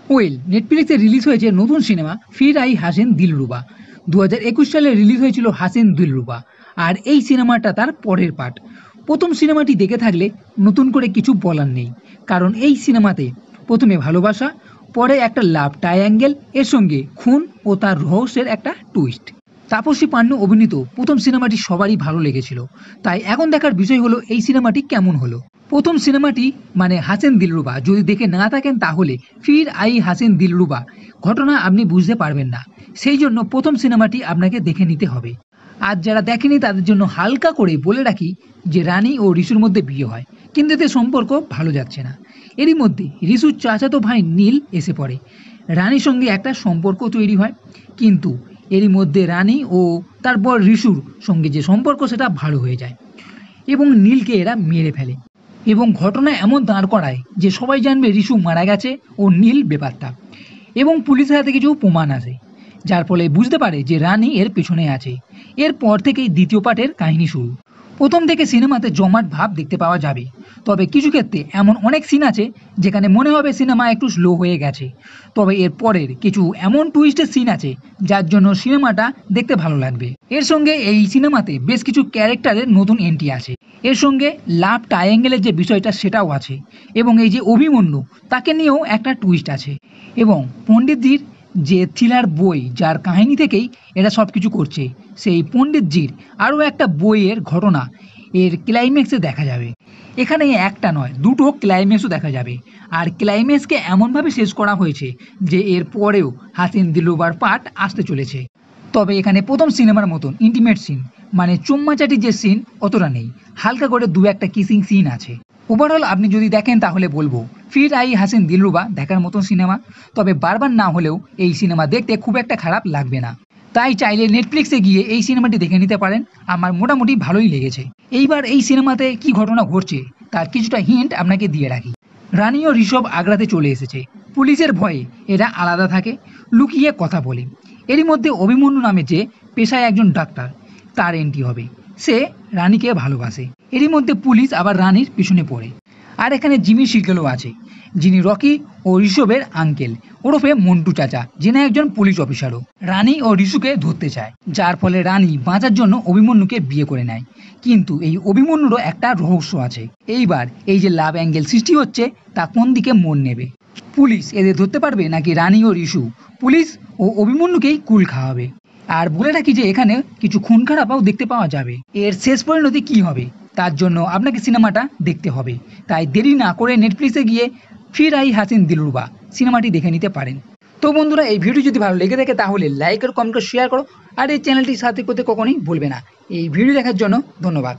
Well, নেটফ্লিক্সে release হয়েছে নতুন সিনেমা ফির আই হাসিন দিলরুবা। 2021 সালে রিলিজ হয়েছিল হাসিন দিলরুবা, আর এই সিনেমাটা তার পরের পার্ট। প্রথম সিনেমাটি দেখে থাকলে নতুন করে কিছু বলার নেই, কারণ এই সিনেমাতে প্রথমে ভালোবাসা, পরে একটা লাভ ট্রায়াঙ্গেল, এর সঙ্গে খুন ও তার রহস্যের একটা টুইস্ট। তাপসী পান্নু অভিনীত প্রথম সিনেমাটি সবারই ভালো লেগেছিল, তাই এখন দেখার বিষয় হলো এই সিনেমাটি কেমন হলো। প্রথম সিনেমাটি মানে হাসিন দিলরুবা যদি দেখে না থাকেন তাহলে ফির আই হাসিন দিলরুবা ঘটনা আপনি বুঝতে পারবেন না, সেই জন্য প্রথম সিনেমাটি আপনাকে দেখে নিতে হবে। আর যারা দেখেনি তাদের জন্য হালকা করে বলে রাখি যে রানী ও ঋষুর মধ্যে বিয়ে হয়, কিন্তু এতে সম্পর্ক ভালো যাচ্ছে না। এরই মধ্যে ঋষুর চাচাতো ভাই নীল এসে পড়ে, রানীর সঙ্গে একটা সম্পর্ক তৈরি হয়, কিন্তু এরই মধ্যে রানী ও তারপর ঋষুর সঙ্গে যে সম্পর্ক সেটা ভালো হয়ে যায় এবং নীলকে এরা মেরে ফেলে এবং ঘটনা এমন দাঁড় করায় যে সবাই জানবে ঋষু মারা গেছে ও নীল বেপাত্তা, এবং পুলিশের হাতে কিছু প্রমাণ আসে যার ফলে বুঝতে পারে যে রানী এর পেছনে আছে। এরপর থেকেই দ্বিতীয় পার্টের কাহিনী শুরু। প্রথম থেকে সিনেমাতে জমাট ভাব দেখতে পাওয়া যাবে, তবে কিছু ক্ষেত্রে এমন অনেক সিন আছে যেখানে মনে হবে সিনেমা একটু স্লো হয়ে গেছে, তবে এর পরের কিছু এমন টুইস্টের সিন আছে যার জন্য সিনেমাটা দেখতে ভালো লাগবে। এর সঙ্গে এই সিনেমাতে বেশ কিছু ক্যারেক্টারের নতুন এন্ট্রি আছে, এর সঙ্গে লাভ ট্রায়াঙ্গেলের যে বিষয়টা সেটাও আছে, এবং এই যে অভিমন্যু তাকে নিয়েও একটা টুইস্ট আছে, এবং পণ্ডিতজির যে থ্রিলার বই যার কাহিনী থেকেই এরা সব কিছু করছে, সেই পণ্ডিতজির আরও একটা বইয়ের ঘটনা এর ক্লাইম্যাক্সে দেখা যাবে। এখানে একটা নয়, দুটো ক্লাইম্যাক্সও দেখা যাবে, আর ক্লাইম্যাক্সকে এমনভাবে শেষ করা হয়েছে যে এর পরেও হাসিন দিলরুবার পার্ট আসতে চলেছে। তবে এখানে প্রথম সিনেমার মতন ইন্টিমেট সিন মানে চুম্মাচাটির যে সিন অতটা নেই, হালকা করে দু একটা কিসিং সিন আছে। ওভারঅল আপনি যদি দেখেন তাহলে বলবো ফির আই হাসিন দিলরুবা দেখার মতন সিনেমা, তবে বারবার না হলেও এই সিনেমা দেখতে খুব একটা খারাপ লাগবে না, তাই চাইলে নেটফ্লিক্সে গিয়ে এই সিনেমাটি দেখে নিতে পারেন। আমার মোটামুটি ভালোই লেগেছে। এইবার এই সিনেমাতে কি ঘটনা ঘটছে তার কিছুটা হিন্ট আপনাকে দিয়ে রাখি। রানী ও ঋষভ আগ্রাতে চলে এসেছে, পুলিশের ভয়ে এরা আলাদা থাকে, লুকিয়ে কথা বলে। এরই মধ্যে অভিমন্যু নামে যে পেশায় একজন ডাক্তার, তার এন্ট্রি হবে, সে রানীকে ভালোবাসে। এরই মধ্যে পুলিশ আবার রানীর পিছনে পড়ে। আর এখানে জিমি শিকেলও আছে, যিনি রকি ও ঋষভের আঙ্কেল ওরফে মন্টু চাচা, যিনি একজন পুলিশ অফিসারও। রানী ও ঋষুকে ধরতে চায়, যার ফলে রানী বাঁচার জন্য অভিমন্যুকে বিয়ে করে নেয়, কিন্তু এই অভিমন্যুরও একটা রহস্য আছে। এইবার এই যে লাভ অ্যাঙ্গেল সৃষ্টি হচ্ছে তা কোন দিকে মোড় নেবে, পুলিশ এদের ধরতে পারবে নাকি রানী ও ঋষু পুলিশ ও অভিমন্যুকেই কুল খাওয়াবে। আর বলে রাখি যে এখানে কিছু খুন খারাপও দেখতে পাওয়া যাবে। এর শেষ পরিণতি কি হবে তার জন্য আপনাকে সিনেমাটা দেখতে হবে, তাই দেরি না করে নেটফ্লিক্সে গিয়ে ফির আই হাসিন দিলরুবা সিনেমাটি দেখে নিতে পারেন। তো বন্ধুরা, এই ভিডিও যদি ভালো লেগে থাকে তাহলে লাইক আর কমেন্ট করে শেয়ার করো, আর এই চ্যানেলটি সাবস্ক্রাইব করতে কখনোই ভুলবে না। এই ভিডিও দেখার জন্য ধন্যবাদ।